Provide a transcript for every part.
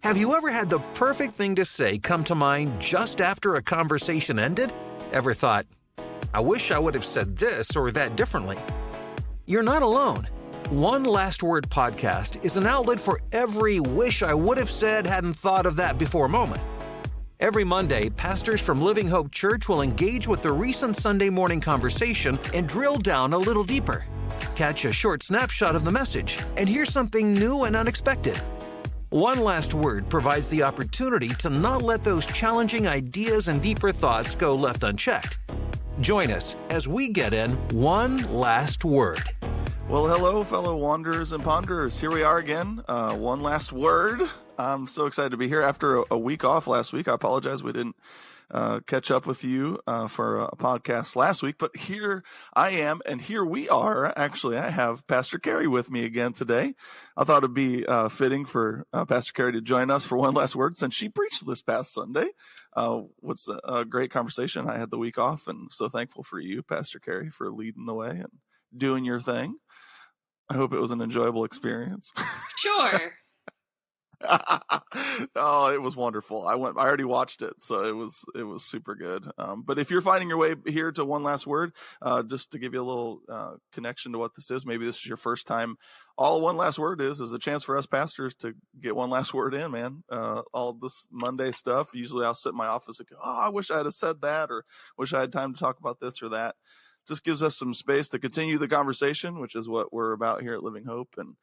Have you ever had the perfect thing to say come to mind just after a conversation ended? Ever thought, I wish I would have said this or that differently? You're not alone. One Last Word podcast is an outlet for every wish I would have said, hadn't thought of that before moment. Every Monday, pastors from Living Hope Church will engage with the recent Sunday morning conversation and drill down a little deeper. Catch a short snapshot of the message and hear something new and unexpected. One Last Word provides the opportunity to not let those challenging ideas and deeper thoughts go left unchecked. Join us as we get in One Last Word. Well, hello, fellow wanderers and ponderers. Here we are again. One Last Word. I'm so excited to be here after a week off last week. I apologize we didn't catch up with you for a podcast last week, but here I am, and here we are. Actually, I have Pastor Carrie with me again today. I thought it'd be fitting for Pastor Carrie to join us for One Last Word since she preached this past Sunday. What's a great conversation. I had the week off, and so thankful for you, Pastor Carrie, for leading the way and doing your thing. I hope it was an enjoyable experience. Sure. Oh, it was wonderful. I already watched it, so it was super good. But if you're finding your way here to One Last Word, just to give you a little connection to what this is, maybe this is your first time. All One Last Word is a chance for us pastors to get one last word in, man. All this Monday stuff. Usually I'll sit in my office and go, oh, I wish I had said that, or wish I had time to talk about this or that. Just gives us some space to continue the conversation, which is what we're about here at Living Hope. And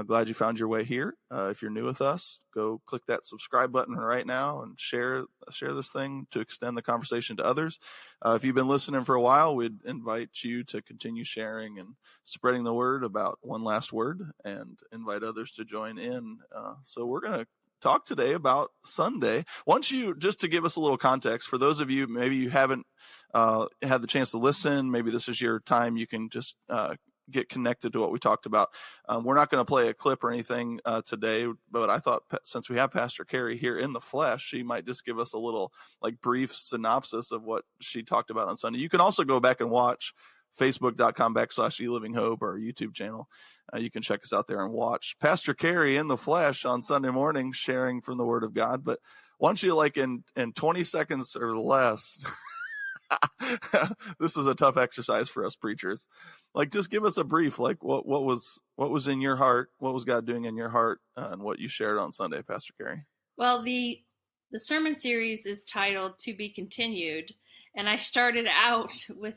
glad you found your way here. If you're new with us, go click that subscribe button right now and share this thing to extend the conversation to others. If you've been listening for a while, we'd invite you to continue sharing and spreading the word about One Last Word and invite others to join in. So we're going to talk today about Sunday. Just to give us a little context, for those of you, maybe you haven't had the chance to listen, maybe this is your time, you can just get connected to what we talked about. We're not going to play a clip or anything today, but I thought since we have Pastor Carrie here in the flesh, she might just give us a little brief synopsis of what she talked about on Sunday. You can also go back and watch facebook.com/elivinghope, or our YouTube channel. You can check us out there and watch Pastor Carrie in the flesh on Sunday morning sharing from the Word of God. But once you in 20 seconds or less, this is a tough exercise for us preachers. Just give us a brief, what was in your heart, what was God doing in your heart, and what you shared on Sunday, Pastor Carrie. Well, the sermon series is titled To Be Continued, and I started out with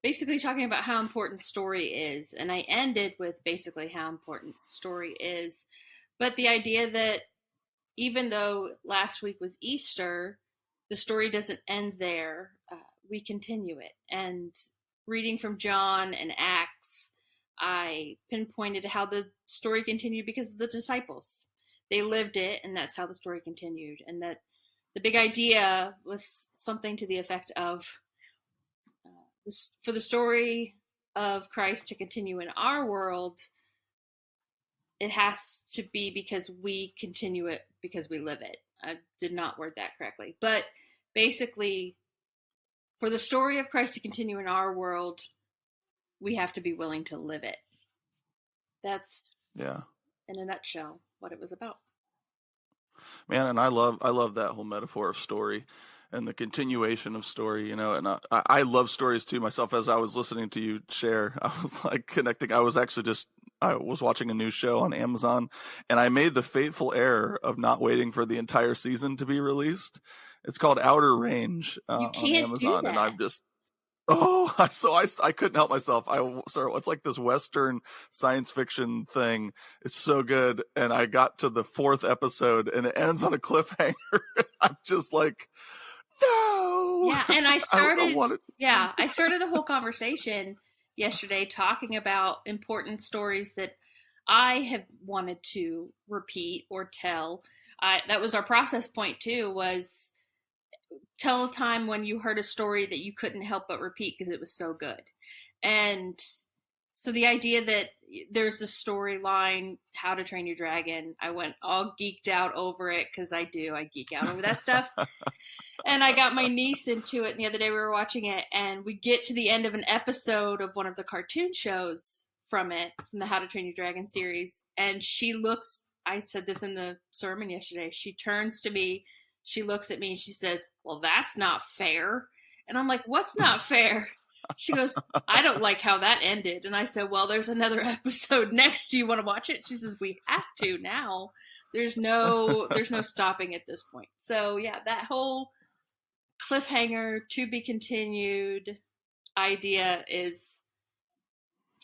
basically talking about how important story is, and I ended with basically how important story is. But the idea that even though last week was Easter, the story doesn't end there. We continue it. And reading from John and Acts, I pinpointed how the story continued because of the disciples. They lived it, and that's how the story continued. And that the big idea was something to the effect of, for the story of Christ to continue in our world, it has to be because we continue it because we live it. I did not word that correctly. But basically, for the story of Christ to continue in our world, we have to be willing to live it. That's, in a nutshell, what it was about. Man, and I love that whole metaphor of story and the continuation of story, and I love stories too myself. As I was listening to you share, I was connecting. I was watching a new show on Amazon, and I made the fateful error of not waiting for the entire season to be released. It's called Outer Range on Amazon, and I'm just, I couldn't help myself. It's like this Western science fiction thing. It's so good. And I got to the 4th episode and it ends on a cliffhanger. I'm just no. Yeah. And I started the whole conversation yesterday talking about important stories that I have wanted to repeat or tell. That was our process point too, was tell a time when you heard a story that you couldn't help but repeat because it was so good. And so the idea that there's this storyline, How to Train Your Dragon, I went all geeked out over it because I geek out over that stuff. And I got my niece into it. And the other day we were watching it, and we get to the end of an episode of one of the cartoon shows from the How to Train Your Dragon series. And she looks I said this in the sermon yesterday. She turns to me, she looks at me, and she says, "Well, that's not fair." And I'm like, "What's not fair?" She goes, "I don't like how that ended." And I said, "Well, there's another episode next. Do you want to watch it?" She says, "We have to now. There's no stopping at this point." So yeah, that whole cliffhanger to be continued idea is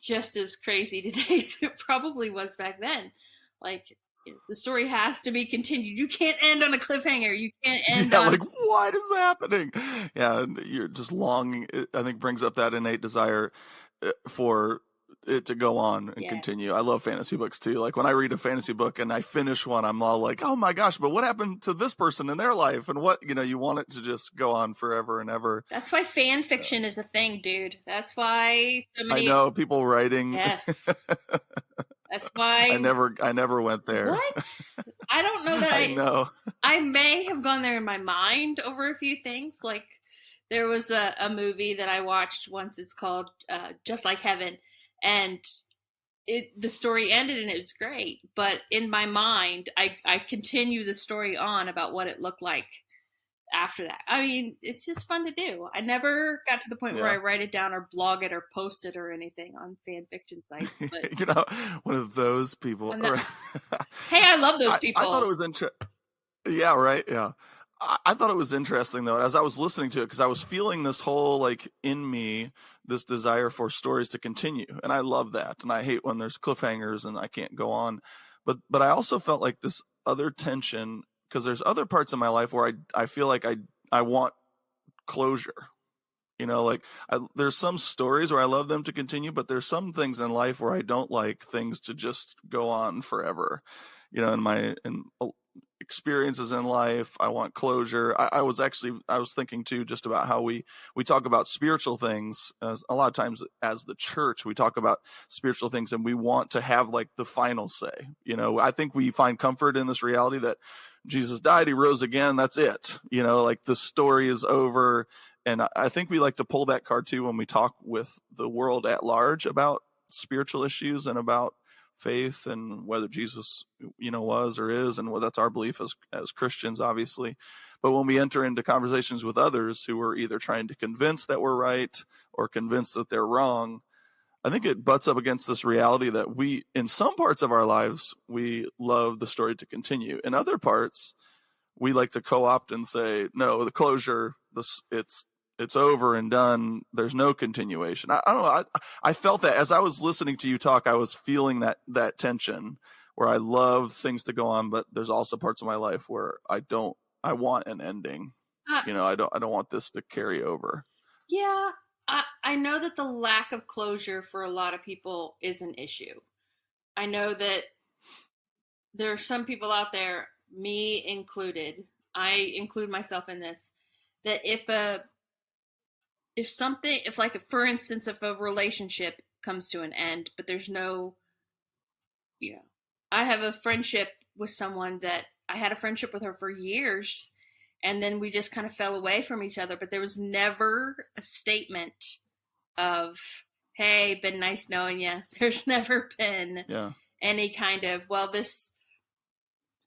just as crazy today as it probably was back then. Like, the story has to be continued. You can't end on a cliffhanger. You can't end on... like, what is happening? Yeah, and you're just longing. I think brings up that innate desire for it to go on and continue. I love fantasy books too. Like, when I read a fantasy book and I finish one, I'm all like, oh my gosh, but what happened to this person in their life? And what, you want it to just go on forever and ever. That's why fan fiction is a thing, dude. That's why so many... I know, people writing. Yes. That's why... I never went there. What? I don't know that I know. I may have gone there in my mind over a few things. Like, there was a movie that I watched once. It's called Just Like Heaven. And the story ended and it was great. But in my mind, I continue the story on about what it looked like after that. I mean, it's just fun to do. I never got to the point where I write it down or blog it or post it or anything on fan fiction sites. But one of those people. Hey, I love those people. I thought it was interesting. Yeah, right. Yeah. I thought it was interesting, though, as I was listening to it, because I was feeling this whole, like, in me, this desire for stories to continue. And I love that. And I hate when there's cliffhangers and I can't go on. But I also felt like this other tension, because there's other parts of my life where I feel like I want closure. There's some stories where I love them to continue, but there's some things in life where I don't like things to just go on forever. In experiences in life, I want closure. I was thinking too, just about how we talk about spiritual things. As a lot of times as the church, we talk about spiritual things and we want to have like the final say. I think we find comfort in this reality that Jesus died, he rose again. That's it. Like, the story is over. And I think we like to pull that card too when we talk with the world at large about spiritual issues and about faith and whether Jesus, was or is, and that's our belief as Christians, obviously. But when we enter into conversations with others who are either trying to convince that we're right or convinced that they're wrong, I think it butts up against this reality that we, in some parts of our lives, we love the story to continue. In other parts, we like to co-opt and say, no, the closure, it's over and done. There's no continuation. I don't know. I felt that as I was listening to you talk, I was feeling that tension where I love things to go on, but there's also parts of my life where I want an ending. I don't want this to carry over. Yeah. I know that the lack of closure for a lot of people is an issue. I know that there are some people out there, me included, I include myself in this, that if for instance, if a relationship comes to an end, but there's no, I have a friendship with someone that I had a friendship with her for years, and then we just kind of fell away from each other, but there was never a statement of, hey, been nice knowing you. There's never been any kind of,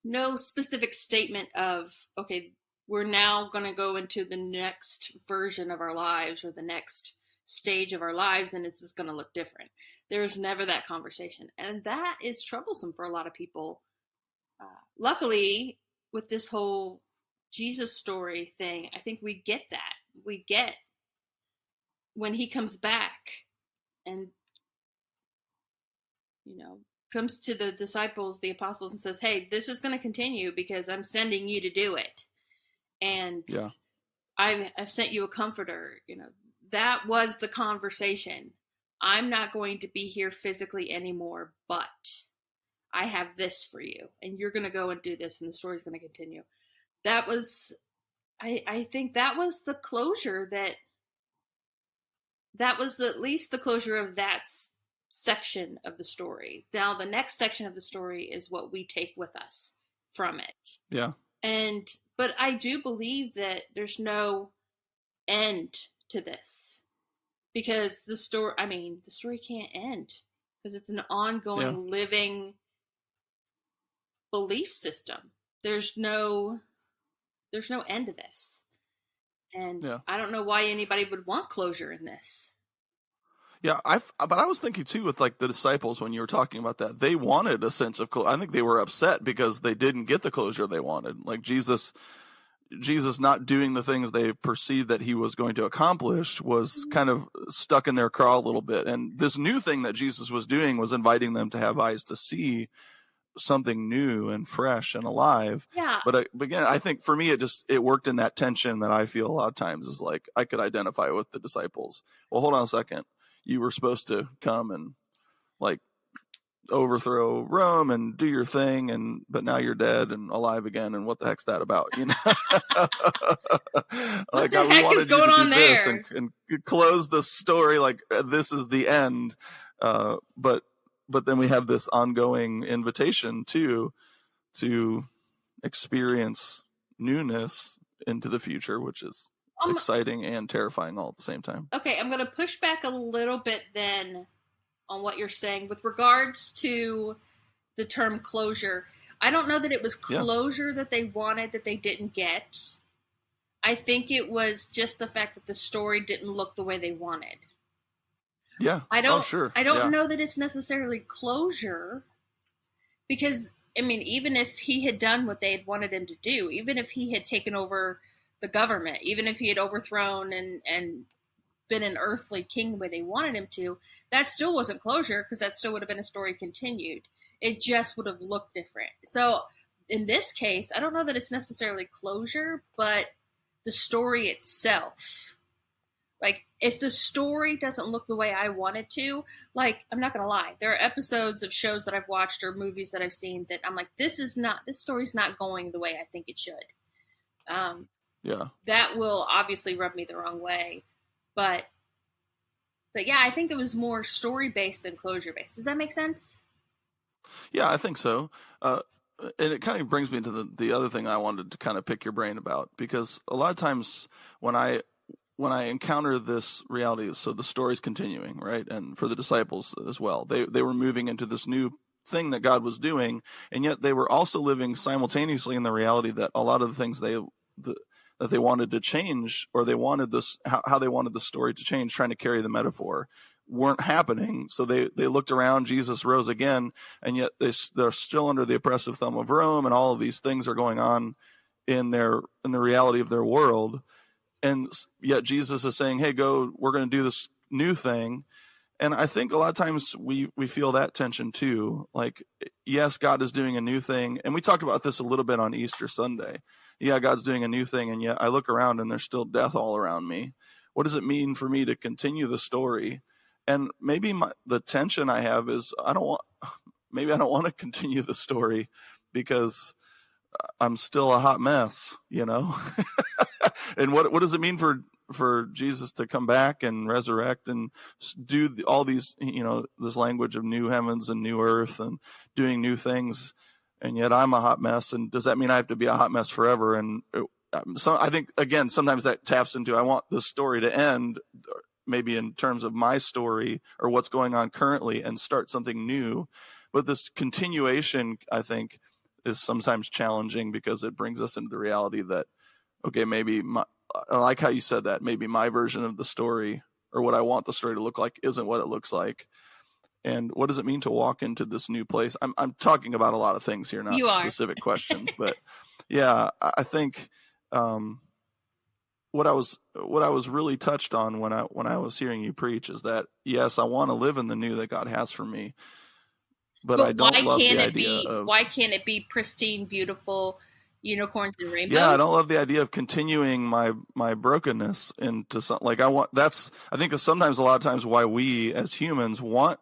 no specific statement of, okay, we're now going to go into the next version of our lives or the next stage of our lives, and it's just going to look different. There's never that conversation. And that is troublesome for a lot of people. Luckily, with this whole Jesus story thing, I think we get that. We get when he comes back and, comes to the disciples, the apostles, and says, hey, this is going to continue because I'm sending you to do it. And I've sent you a comforter. That was the conversation. I'm not going to be here physically anymore, but I have this for you, and you're going to go and do this, and the story's going to continue. That was, I think that was the closure that was at least the closure of that section of the story. Now, the next section of the story is what we take with us from it. Yeah. But I do believe that there's no end to this, because the story can't end, because it's an ongoing, living, belief system. There's no end to this. And Yeah. I don't know why anybody would want closure in this. Yeah, but I was thinking too with like the disciples when you were talking about that, they wanted a sense of closure. I think they were upset because they didn't get the closure they wanted. Like Jesus not doing the things they perceived that he was going to accomplish was kind of stuck in their craw a little bit. And this new thing that Jesus was doing was inviting them to have eyes to see something new and fresh and alive. Yeah. But again, I think for me, it worked in that tension that I feel a lot of times is like, I could identify with the disciples. Well, hold on a second. You were supposed to come and like overthrow Rome and do your thing, but now you're dead and alive again. And what the heck's that about? You know, what like the we heck wanted is going you to on do this there? and close the story like this is the end. But then we have this ongoing invitation to experience newness into the future, which is exciting and terrifying all at the same time. Okay, I'm going to push back a little bit then on what you're saying with regards to the term closure. I don't know that it was closure that they wanted that they didn't get. I think it was just the fact that the story didn't look the way they wanted. Yeah. I don't know that it's necessarily closure because, I mean, even if he had done what they had wanted him to do, even if he had taken over the government, even if he had overthrown and been an earthly king the way they wanted him to, that still wasn't closure because that still would have been a story continued. It just would have looked different. So in this case, I don't know that it's necessarily closure, but the story itself. Like, if the story doesn't look the way I want it to, like, I'm not going to lie. There are episodes of shows that I've watched or movies that I've seen that I'm like, this story's not going the way I think it should. That will obviously rub me the wrong way. But yeah, I think it was more story-based than closure-based. Does that make sense? Yeah, I think so. And it kind of brings me to the other thing I wanted to kind of pick your brain about, because a lot of times when I encounter this reality, so the story's continuing, right? And for the disciples as well, they were moving into this new thing that God was doing, and yet they were also living simultaneously in the reality that a lot of the things that they wanted to change, or they wanted this, how they wanted the story to change, trying to carry the metaphor, weren't happening. So they looked around, Jesus rose again, and yet they're still under the oppressive thumb of Rome, and all of these things are going on in the reality of their world. And yet Jesus is saying, hey, we're going to do this new thing. And I think a lot of times we feel that tension too. Like, yes, God is doing a new thing. And we talked about this a little bit on Easter Sunday. Yeah, God's doing a new thing. And yet I look around and there's still death all around me. What does it mean for me to continue the story? And maybe the tension I have is I don't want to continue the story because I'm still a hot mess, you know? And what does it mean for Jesus to come back and resurrect and do all these, you know, this language of new heavens and new earth and doing new things, and yet I'm a hot mess? And does that mean I have to be a hot mess forever? And so I think, again, sometimes that taps into, I want the story to end maybe in terms of my story or what's going on currently and start something new. But this continuation, I think, is sometimes challenging because it brings us into the reality that, okay, maybe I like how you said that, maybe my version of the story or what I want the story to look like isn't what it looks like. And what does it mean to walk into this new place? I'm talking about a lot of things here, not specific questions, but yeah, I think what I was really touched on when I was hearing you preach is that, yes, I want to live in the new that God has for me, but I don't love the idea of, why can't it be pristine, beautiful, unicorns and rainbows? Yeah, I don't love the idea of continuing my brokenness into something like I think sometimes a lot of times why we as humans want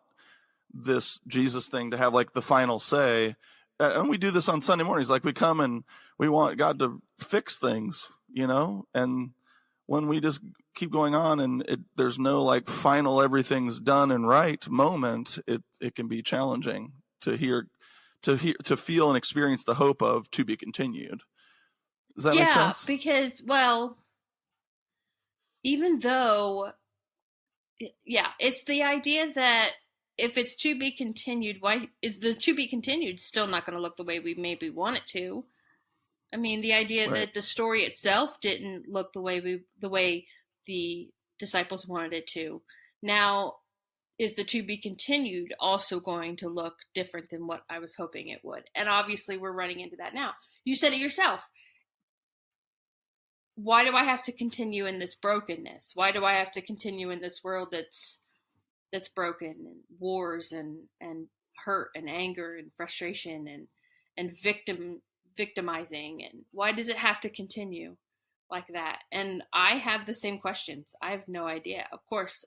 this Jesus thing to have like the final say. And we do this on Sunday mornings. Like, we come and we want God to fix things, you know, and when we just keep going on and there's no like final everything's done and right moment, it can be challenging to feel and experience the hope of to be continued. Does that make sense? Yeah, because, well, even though, yeah, it's the idea that if it's to be continued, why is the to be continued still not going to look the way we maybe want it to? I mean, the idea Right. that the story itself didn't look the way the disciples wanted it to. Now, is the to be continued also going to look different than what I was hoping it would? And obviously we're running into that now. You said it yourself. Why do I have to continue in this brokenness? Why do I have to continue in this world that's broken, and wars and hurt and anger and frustration and victimizing? And why does it have to continue like that? And I have the same questions. I have no idea. Of course,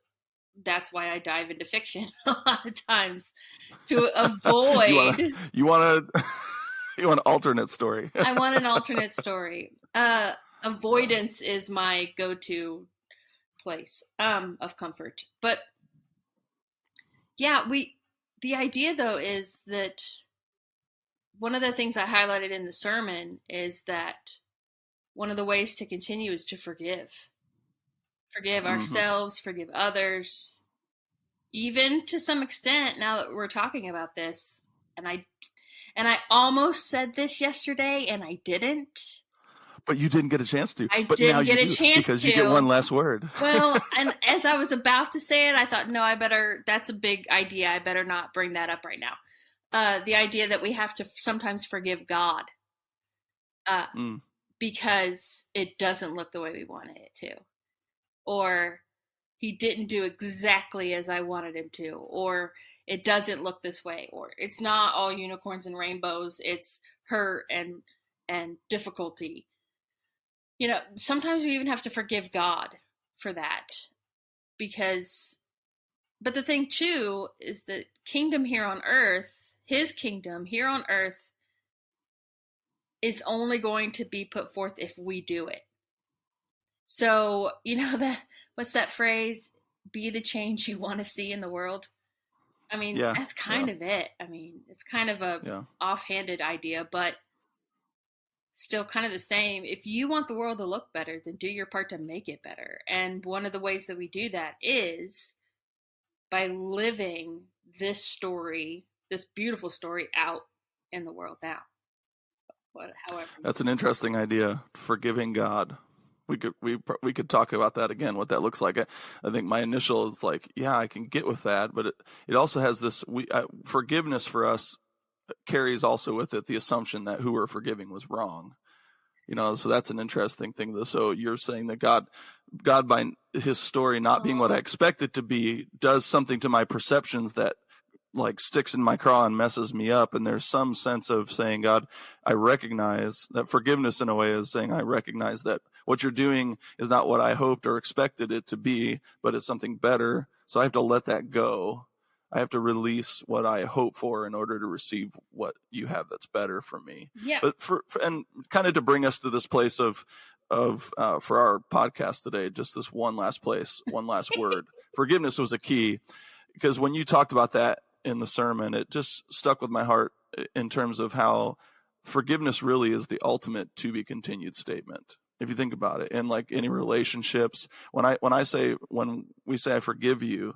that's why I dive into fiction a lot of times, to avoid. You want an alternate story. I want an alternate story. Avoidance is my go-to place of comfort. But yeah, the idea though is that one of the things I highlighted in the sermon is that one of the ways to continue is to forgive. Forgive ourselves, forgive others, even to some extent, now that we're talking about this. And I almost said this yesterday and I didn't. But you didn't get a chance to. I but didn't now get you a do, chance because to. you get one last word. Well, and as I was about to say it, I thought, no, that's a big idea. I better not bring that up right now. The idea that we have to sometimes forgive God because it doesn't look the way we wanted it to. Or he didn't do exactly as I wanted him to. Or it doesn't look this way. Or it's not all unicorns and rainbows. It's hurt and difficulty. You know, sometimes we even have to forgive God for that, but the thing too is that kingdom here on earth, his kingdom here on earth, is only going to be put forth if we do it. So, you know, what's that phrase? Be the change you want to see in the world. I mean, that's kind of it. I mean, it's kind of a offhanded idea, but still kind of the same. If you want the world to look better, then do your part to make it better. And one of the ways that we do that is by living this story, this beautiful story, out in the world now. However, that's an interesting idea. Forgiving God. We could talk about that again, what that looks like. I think my initial is like, yeah, I can get with that, but it also has this forgiveness for us carries also with it the assumption that who we're forgiving was wrong. You know, so that's an interesting thing. So you're saying that God by his story not being what I expect it to be, does something to my perceptions that like sticks in my craw and messes me up. And there's some sense of saying, God, I recognize that forgiveness in a way is saying, I recognize that what you're doing is not what I hoped or expected it to be, but it's something better. So I have to let that go. I have to release what I hope for in order to receive what you have that's better for me. Yeah. But and kind of to bring us to this place of for our podcast today, just this one last word. Forgiveness was a key, because when you talked about that in the sermon, it just stuck with my heart in terms of how forgiveness really is the ultimate to be continued statement. If you think about it, in like any relationships, when we say I forgive you,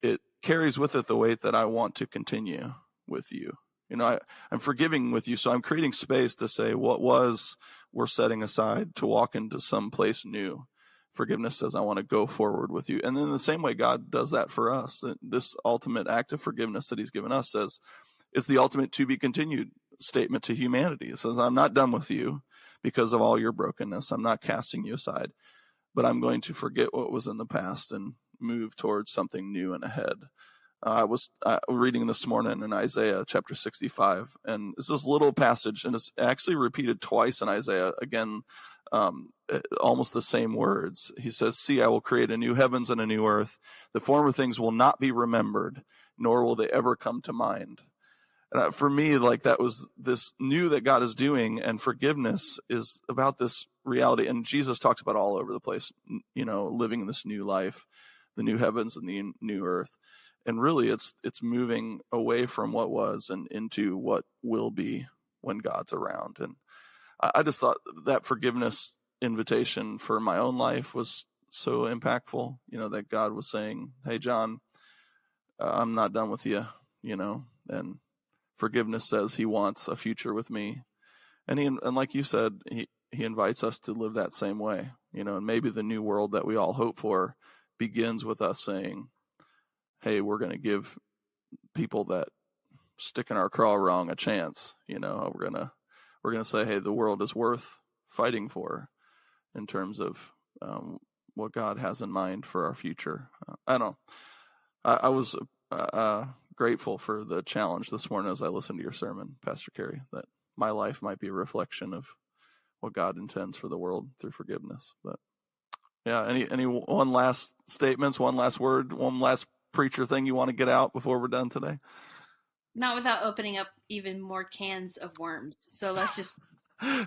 it carries with it the weight that I want to continue with you. You know, I'm forgiving with you, so I'm creating space to say what was, we're setting aside to walk into some place new. Forgiveness says, I want to go forward with you. And then the same way God does that for us, this ultimate act of forgiveness that he's given us says, it's the ultimate to be continued statement to humanity. It says, I'm not done with you because of all your brokenness. I'm not casting you aside, but I'm going to forget what was in the past and move towards something new and ahead. I was reading this morning in Isaiah chapter 65, and it's this little passage, and it's actually repeated twice in Isaiah, again, almost the same words. He says, see, I will create a new heavens and a new earth. The former things will not be remembered, nor will they ever come to mind. And for me, like, that was this new that God is doing, and forgiveness is about this reality. And Jesus talks about all over the place, you know, living in this new life, the new heavens and the new earth. And really it's moving away from what was and into what will be when God's around. And I just thought that forgiveness invitation for my own life was so impactful, you know, that God was saying, hey, John, I'm not done with you, and forgiveness says he wants a future with me. And like you said, he invites us to live that same way, and maybe the new world that we all hope for begins with us saying, hey, we're going to give people that stick in our craw wrong a chance. We're going to say, hey, the world is worth fighting for in terms of what God has in mind for our future. I was grateful for the challenge this morning as I listened to your sermon, Pastor Carrie, that my life might be a reflection of what God intends for the world through forgiveness. But yeah, any one last statements, one last word, one last preacher thing you want to get out before we're done today? Not without opening up even more cans of worms. So let's just.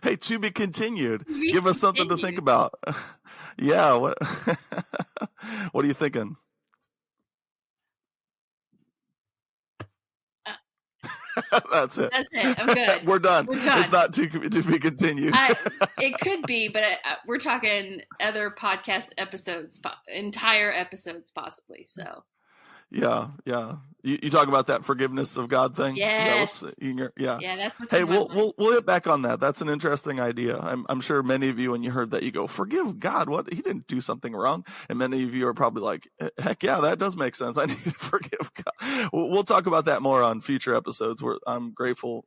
Hey, to be continued. Give us something to think about. Yeah. What are you thinking? That's it. I'm good. We're done. It's not to be continued. It could be, but we're talking other podcast episodes, entire episodes possibly. So. Yeah. You talk about that forgiveness of God thing. Yes. Yeah. That's what's hey, we'll hit back on that. That's an interesting idea. I'm sure many of you, when you heard that, you go, "Forgive God? What? He didn't do something wrong." And many of you are probably like, "Heck yeah, that does make sense. I need to forgive God." We'll talk about that more on future episodes. I'm grateful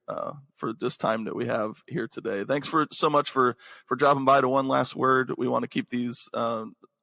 for this time that we have here today. Thanks so much for dropping by to One Last Word. We want to keep these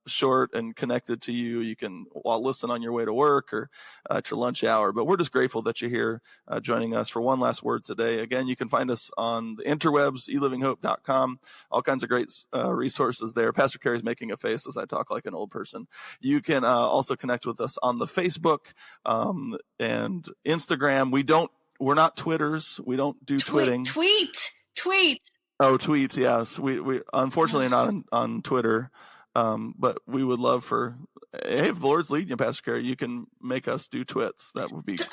short and connected to you. You can listen on your way to work or at your lunch hour, but we're just grateful that you're here joining us for One Last Word today. Again, you can find us on the interwebs, elivinghope.com, all kinds of great resources there. Pastor Carrie's making a face as I talk like an old person. You can also connect with us on the Facebook and Instagram. We're not Twitters. We don't do twitting. Tweet. Oh, tweets. Yes. We unfortunately are not on Twitter. But we would love hey, if the Lord's leading you, Pastor Carrie, you can make us do twits. That would be great.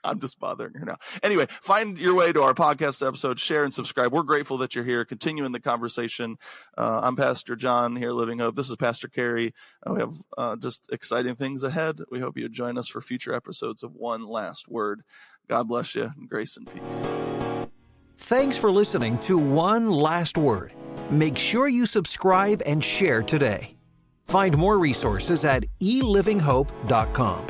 I'm just bothering her now. Anyway, find your way to our podcast episode, share and subscribe. We're grateful that you're here, continuing the conversation. I'm Pastor John here, Living Hope. This is Pastor Carrie. We have just exciting things ahead. We hope you join us for future episodes of One Last Word. God bless you, and grace and peace. Thanks for listening to One Last Word. Make sure you subscribe and share today. Find more resources at elivinghope.com.